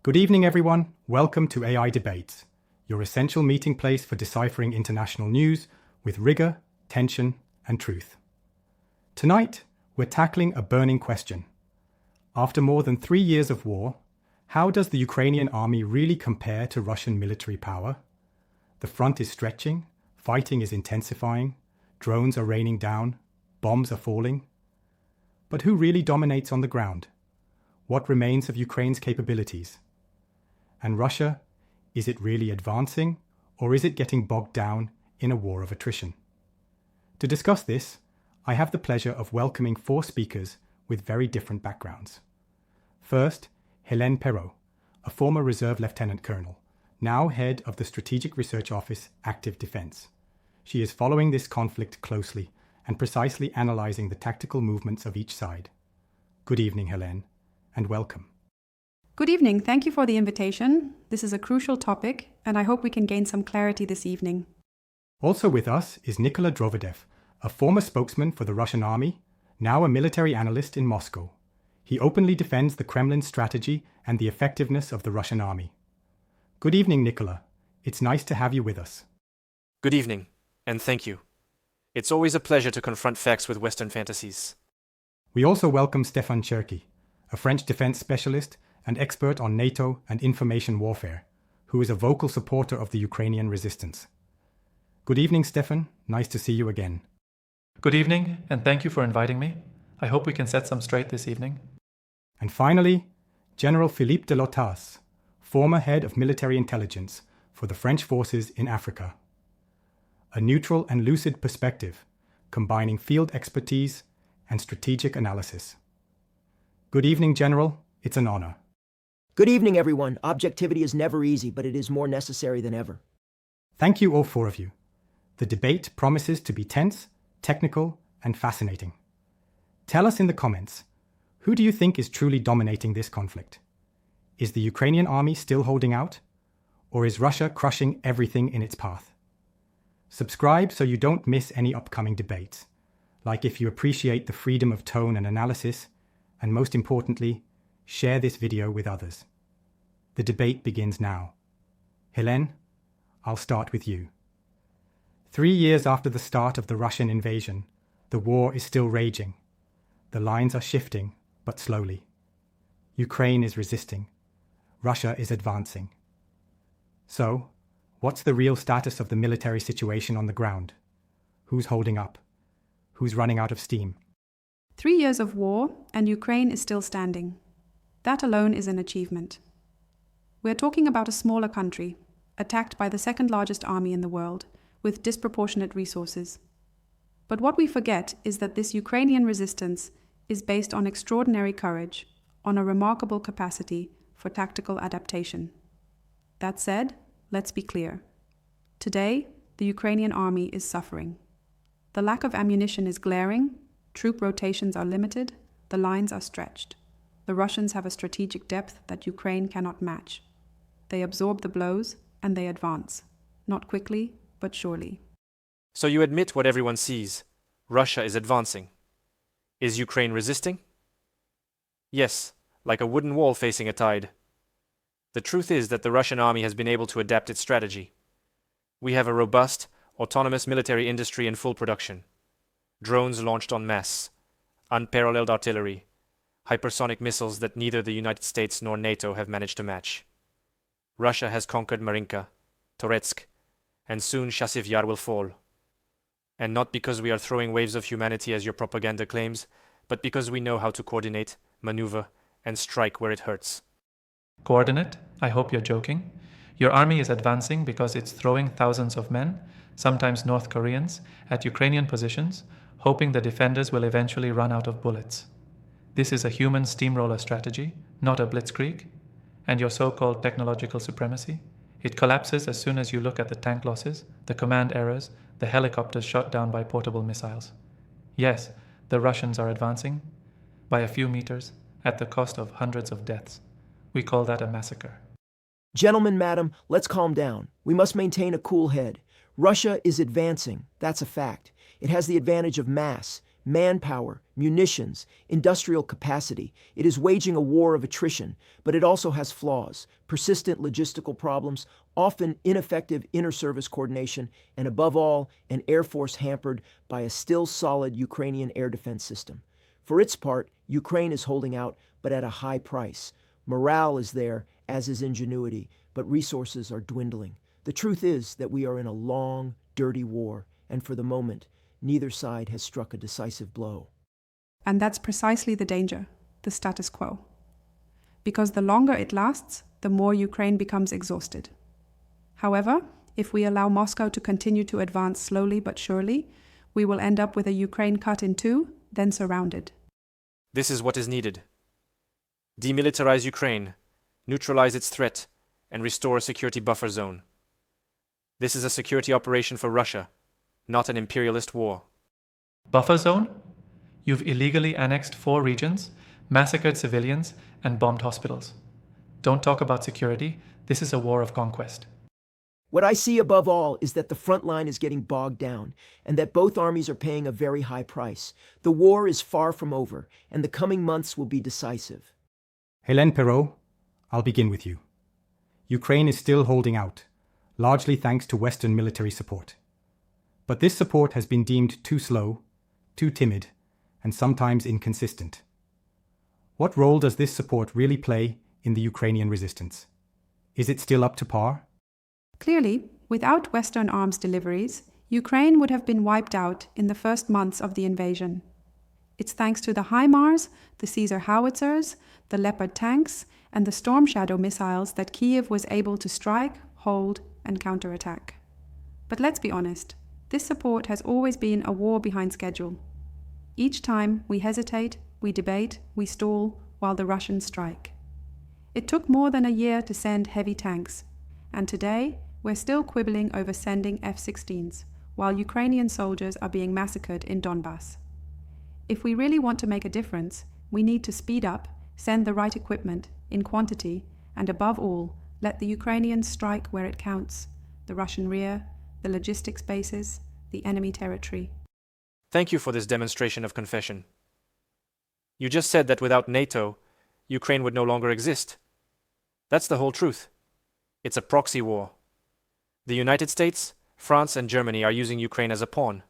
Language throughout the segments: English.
Good evening, everyone. Welcome to AI Debates, your essential meeting place for deciphering international news with rigor, tension, and truth. Tonight, we're tackling a burning question. After more than 3 years of war, how does the Ukrainian army really compare to Russian military power? The front is stretching, fighting is intensifying, drones are raining down, bombs are falling. But who really dominates on the ground? What remains of Ukraine's capabilities? And Russia, is it really advancing, or is it getting bogged down in a war of attrition? To discuss this, I have the pleasure of welcoming 4 speakers with very different backgrounds. First, Hélène Perrot, a former reserve lieutenant colonel, now head of the Strategic Research Office Active Defense. She is following this conflict closely and precisely analyzing the tactical movements of each side. Good evening, Hélène, and welcome. Good evening. Thank you for the invitation. This is a crucial topic, and I hope we can gain some clarity this evening. Also with us is Nikola Drovedev, a former spokesman for the Russian army, now a military analyst in Moscow. He openly defends the Kremlin's strategy and the effectiveness of the Russian army. Good evening, Nikola. It's nice to have you with us. Good evening, and thank you. It's always a pleasure to confront facts with Western fantasies. We also welcome Stéphane Cherki, a French defense specialist and expert on NATO and information warfare, who is a vocal supporter of the Ukrainian resistance. Good evening, Stéphane. Nice to see you again. Good evening, and thank you for inviting me. I hope we can set some straight this evening. And finally, General Philippe De Lottaz, former head of military intelligence for the French forces in Africa. A neutral and lucid perspective, combining field expertise and strategic analysis. Good evening, General. It's an honor. Good evening, everyone. Objectivity is never easy, but it is more necessary than ever. Thank you, all 4 of you. The debate promises to be tense, technical, and fascinating. Tell us in the comments, who do you think is truly dominating this conflict? Is the Ukrainian army still holding out? Or is Russia crushing everything in its path? Subscribe so you don't miss any upcoming debates, like if you appreciate the freedom of tone and analysis, and most importantly, share this video with others. The debate begins now. Hélène, I'll start with you. 3 years after the start of the Russian invasion, the war is still raging. The lines are shifting, but slowly. Ukraine is resisting. Russia is advancing. So, what's the real status of the military situation on the ground? Who's holding up? Who's running out of steam? 3 years of war, and Ukraine is still standing. That alone is an achievement. We're talking about a smaller country, attacked by the second largest army in the world, with disproportionate resources. But what we forget is that this Ukrainian resistance is based on extraordinary courage, on a remarkable capacity for tactical adaptation. That said, let's be clear. Today, the Ukrainian army is suffering. The lack of ammunition is glaring, troop rotations are limited, the lines are stretched. The Russians have a strategic depth that Ukraine cannot match. They absorb the blows and they advance, not quickly, but surely. So you admit what everyone sees. Russia is advancing. Is Ukraine resisting? Yes, like a wooden wall facing a tide. The truth is that the Russian army has been able to adapt its strategy. We have a robust, autonomous military industry in full production. Drones launched en masse, unparalleled artillery, hypersonic missiles that neither the United States nor NATO have managed to match. Russia has conquered Marinka, Toretsk, and soon Chasiv Yar will fall. And not because we are throwing waves of humanity as your propaganda claims, but because we know how to coordinate, maneuver, and strike where it hurts. Coordinate? I hope you're joking. Your army is advancing because it's throwing thousands of men, sometimes North Koreans, at Ukrainian positions, hoping the defenders will eventually run out of bullets. This is a human steamroller strategy, not a blitzkrieg. And your so-called technological supremacy? It collapses as soon as you look at the tank losses, the command errors, the helicopters shot down by portable missiles. Yes, the Russians are advancing, by a few meters, at the cost of hundreds of deaths. We call that a massacre. Gentlemen, madam, let's calm down. We must maintain a cool head. Russia is advancing. That's a fact. It has the advantage of mass, manpower, munitions, industrial capacity. It is waging a war of attrition, but it also has flaws, persistent logistical problems, often ineffective inter-service coordination, and above all, an air force hampered by a still solid Ukrainian air defense system. For its part, Ukraine is holding out, but at a high price. Morale is there, as is ingenuity, but resources are dwindling. The truth is that we are in a long, dirty war, and for the moment, neither side has struck a decisive blow. And that's precisely the danger, the status quo. Because the longer it lasts, the more Ukraine becomes exhausted. However, if we allow Moscow to continue to advance slowly but surely, we will end up with a Ukraine cut in two, then surrounded. This is what is needed. Demilitarize Ukraine, neutralize its threat, and restore a security buffer zone. This is a security operation for Russia, not an imperialist war. Buffer zone? You've illegally annexed 4 regions, massacred civilians, and bombed hospitals. Don't talk about security. This is a war of conquest. What I see above all is that the front line is getting bogged down, and that both armies are paying a very high price. The war is far from over, and the coming months will be decisive. Hélène Perrot, I'll begin with you. Ukraine is still holding out, largely thanks to Western military support. But this support has been deemed too slow, too timid, and sometimes inconsistent. What role does this support really play in the Ukrainian resistance? Is it still up to par? Clearly, without Western arms deliveries, Ukraine would have been wiped out in the first months of the invasion. It's thanks to the HIMARS, the Caesar howitzers, the Leopard tanks, and the Storm Shadow missiles that Kyiv was able to strike, hold, and counterattack. But let's be honest, this support has always been a war behind schedule. Each time we hesitate, we debate, we stall, while the Russians strike. It took more than a year to send heavy tanks, and today we're still quibbling over sending F-16s, while Ukrainian soldiers are being massacred in Donbass. If we really want to make a difference, we need to speed up, send the right equipment, in quantity, and above all, let the Ukrainians strike where it counts, the Russian rear, the logistics bases, the enemy territory. Thank you for this demonstration of confession. You just said that without NATO, Ukraine would no longer exist. That's the whole truth. It's a proxy war. The United States, France, and Germany are using Ukraine as a pawn.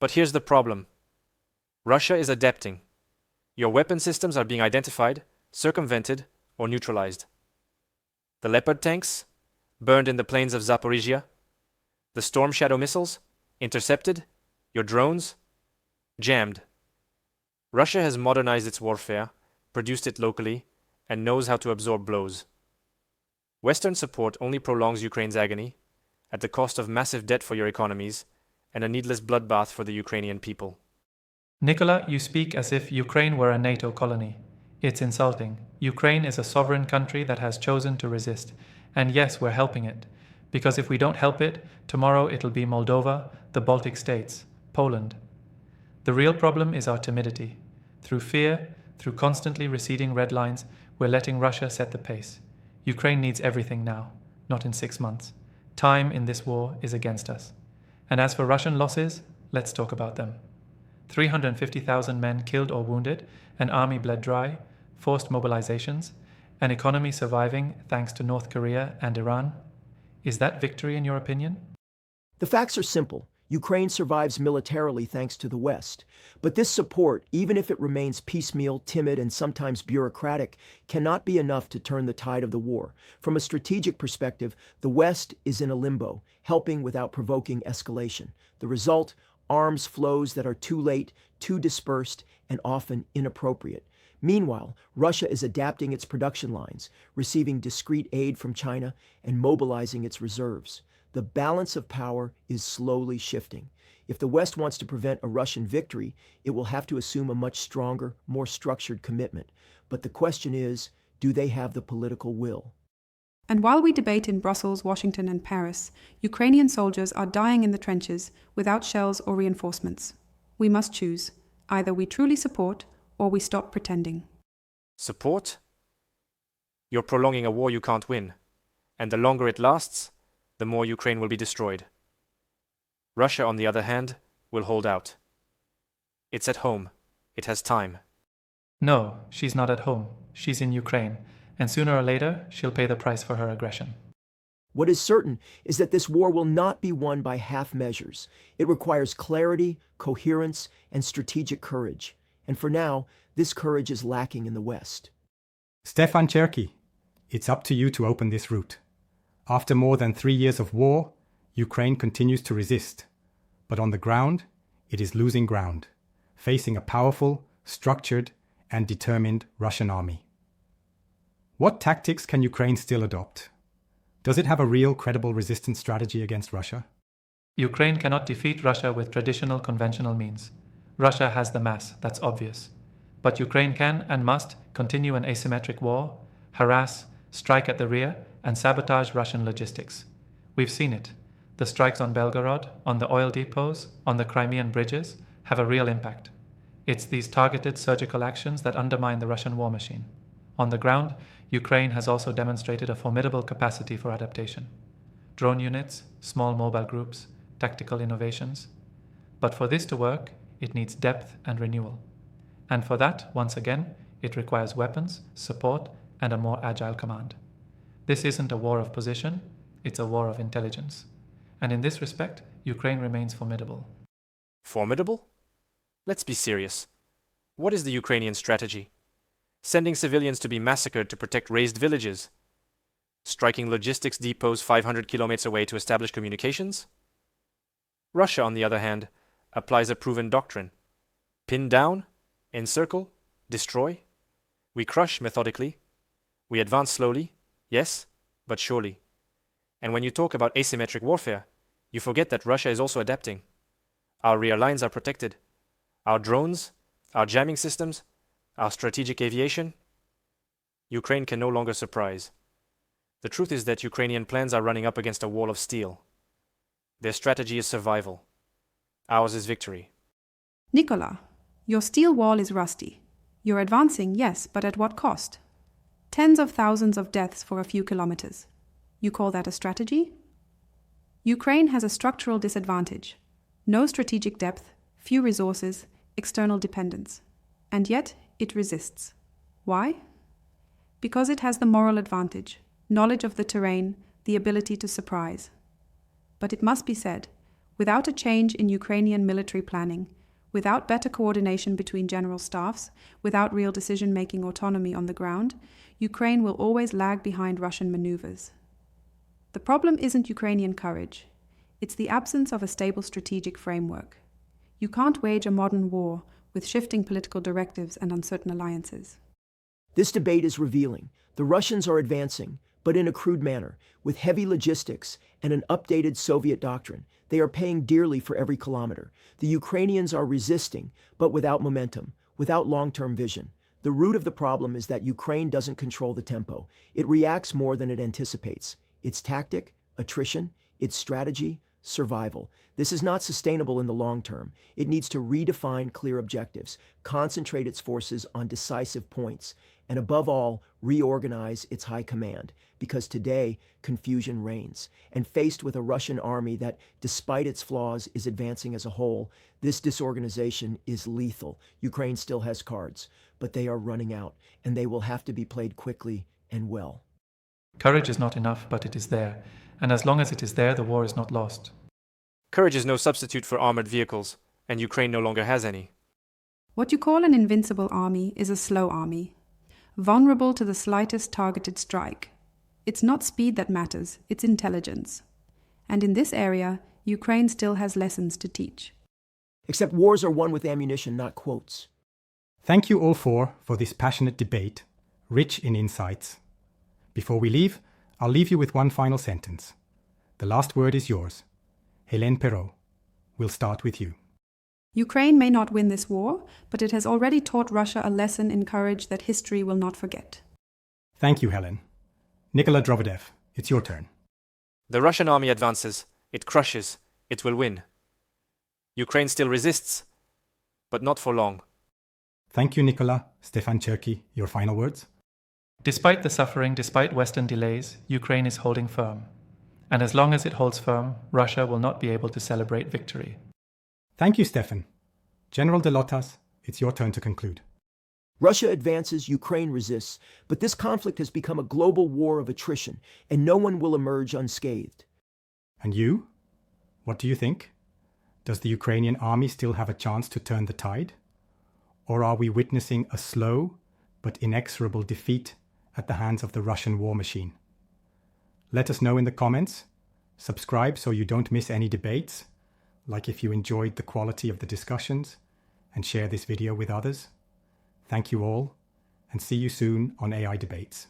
But here's the problem. Russia is adapting. Your weapon systems are being identified, circumvented, or neutralized. The Leopard tanks, burned in the plains of Zaporizhia. The Storm Shadow missiles, intercepted. Your drones, jammed. Russia has modernized its warfare, produced it locally, and knows how to absorb blows. Western support only prolongs Ukraine's agony, at the cost of massive debt for your economies, and a needless bloodbath for the Ukrainian people. Nikola, you speak as if Ukraine were a NATO colony. It's insulting. Ukraine is a sovereign country that has chosen to resist. And yes, we're helping it. Because if we don't help it, tomorrow it'll be Moldova, the Baltic states, Poland. The real problem is our timidity. Through fear, through constantly receding red lines, we're letting Russia set the pace. Ukraine needs everything now, not in 6 months. Time in this war is against us. And as for Russian losses, let's talk about them. 350,000 men killed or wounded, an army bled dry, forced mobilizations, an economy surviving thanks to North Korea and Iran. Is that victory in your opinion? The facts are simple. Ukraine survives militarily thanks to the West. But this support, even if it remains piecemeal, timid, and sometimes bureaucratic, cannot be enough to turn the tide of the war. From a strategic perspective, the West is in a limbo, helping without provoking escalation. The result, arms flows that are too late, too dispersed, and often inappropriate. Meanwhile, Russia is adapting its production lines, receiving discreet aid from China, and mobilizing its reserves. The balance of power is slowly shifting. If the West wants to prevent a Russian victory, it will have to assume a much stronger, more structured commitment. But the question is, do they have the political will? And while we debate in Brussels, Washington, and Paris, Ukrainian soldiers are dying in the trenches without shells or reinforcements. We must choose. Either we truly support, or we stop pretending. Support? You're prolonging a war you can't win. And the longer it lasts, the more Ukraine will be destroyed. Russia, on the other hand, will hold out. It's at home. It has time. No, she's not at home. She's in Ukraine, and sooner or later, she'll pay the price for her aggression. What is certain is that this war will not be won by half measures. It requires clarity, coherence, and strategic courage. And for now, this courage is lacking in the West. Stéphane Cherki, it's up to you to open this route. After more than 3 years of war, Ukraine continues to resist. But on the ground, it is losing ground, facing a powerful, structured, and determined Russian army. What tactics can Ukraine still adopt? Does it have a real credible resistance strategy against Russia? Ukraine cannot defeat Russia with traditional conventional means. Russia has the mass, that's obvious. But Ukraine can and must continue an asymmetric war, harass, strike at the rear, and sabotage Russian logistics. We've seen it. The strikes on Belgorod, on the oil depots, on the Crimean bridges have a real impact. It's these targeted surgical actions that undermine the Russian war machine. On the ground, Ukraine has also demonstrated a formidable capacity for adaptation. Drone units, small mobile groups, tactical innovations. But for this to work, it needs depth and renewal. And for that, once again, it requires weapons, support, and a more agile command. This isn't a war of position, it's a war of intelligence. And in this respect, Ukraine remains formidable. Formidable? Let's be serious. What is the Ukrainian strategy? Sending civilians to be massacred to protect razed villages? Striking logistics depots 500 kilometers away to establish communications? Russia, on the other hand, applies a proven doctrine. Pin down, encircle, destroy. We crush methodically. We advance slowly, yes, but surely. And when you talk about asymmetric warfare, you forget that Russia is also adapting. Our rear lines are protected. Our drones, our jamming systems, our strategic aviation. Ukraine can no longer surprise. The truth is that Ukrainian plans are running up against a wall of steel. Their strategy is survival. Ours is victory. Nikola, your steel wall is rusty. You're advancing, yes, but at what cost? Tens of thousands of deaths for a few kilometers. You call that a strategy? Ukraine has a structural disadvantage. No strategic depth, few resources, external dependence. And yet, it resists. Why? Because it has the moral advantage, knowledge of the terrain, the ability to surprise. But it must be said, without a change in Ukrainian military planning, without better coordination between general staffs, without real decision-making autonomy on the ground, Ukraine will always lag behind Russian maneuvers. The problem isn't Ukrainian courage. It's the absence of a stable strategic framework. You can't wage a modern war with shifting political directives and uncertain alliances. This debate is revealing. The Russians are advancing, but in a crude manner, with heavy logistics and an updated Soviet doctrine. They are paying dearly for every kilometer. The Ukrainians are resisting, but without momentum, without long-term vision. The root of the problem is that Ukraine doesn't control the tempo. It reacts more than it anticipates. Its tactic, attrition, its strategy, survival. This is not sustainable in the long term. It needs to redefine clear objectives, concentrate its forces on decisive points, and above all, reorganize its high command. Because today, confusion reigns. And faced with a Russian army that, despite its flaws, is advancing as a whole, this disorganization is lethal. Ukraine still has cards, but they are running out, and they will have to be played quickly and well. Courage is not enough, but it is there. And as long as it is there, the war is not lost. Courage is no substitute for armored vehicles, and Ukraine no longer has any. What you call an invincible army is a slow army, vulnerable to the slightest targeted strike. It's not speed that matters, it's intelligence. And in this area, Ukraine still has lessons to teach. Except wars are won with ammunition, not quotes. Thank you all four for this passionate debate, rich in insights. Before we leave, I'll leave you with one final sentence. The last word is yours. Hélène Perrot, we'll start with you. Ukraine may not win this war, but it has already taught Russia a lesson in courage that history will not forget. Thank you, Hélène. Nikola Drovedev, it's your turn. The Russian army advances, it crushes, it will win. Ukraine still resists, but not for long. Thank you, Nikola. Stéphane Cherki, your final words? Despite the suffering, despite Western delays, Ukraine is holding firm. And as long as it holds firm, Russia will not be able to celebrate victory. Thank you, Stéphane. General De Lottaz, it's your turn to conclude. Russia advances, Ukraine resists, but this conflict has become a global war of attrition, and no one will emerge unscathed. And you? What do you think? Does the Ukrainian army still have a chance to turn the tide? Or are we witnessing a slow but inexorable defeat at the hands of the Russian war machine? Let us know in the comments. Subscribe so you don't miss any debates, like if you enjoyed the quality of the discussions, and share this video with others. Thank you all, and see you soon on AI Debates.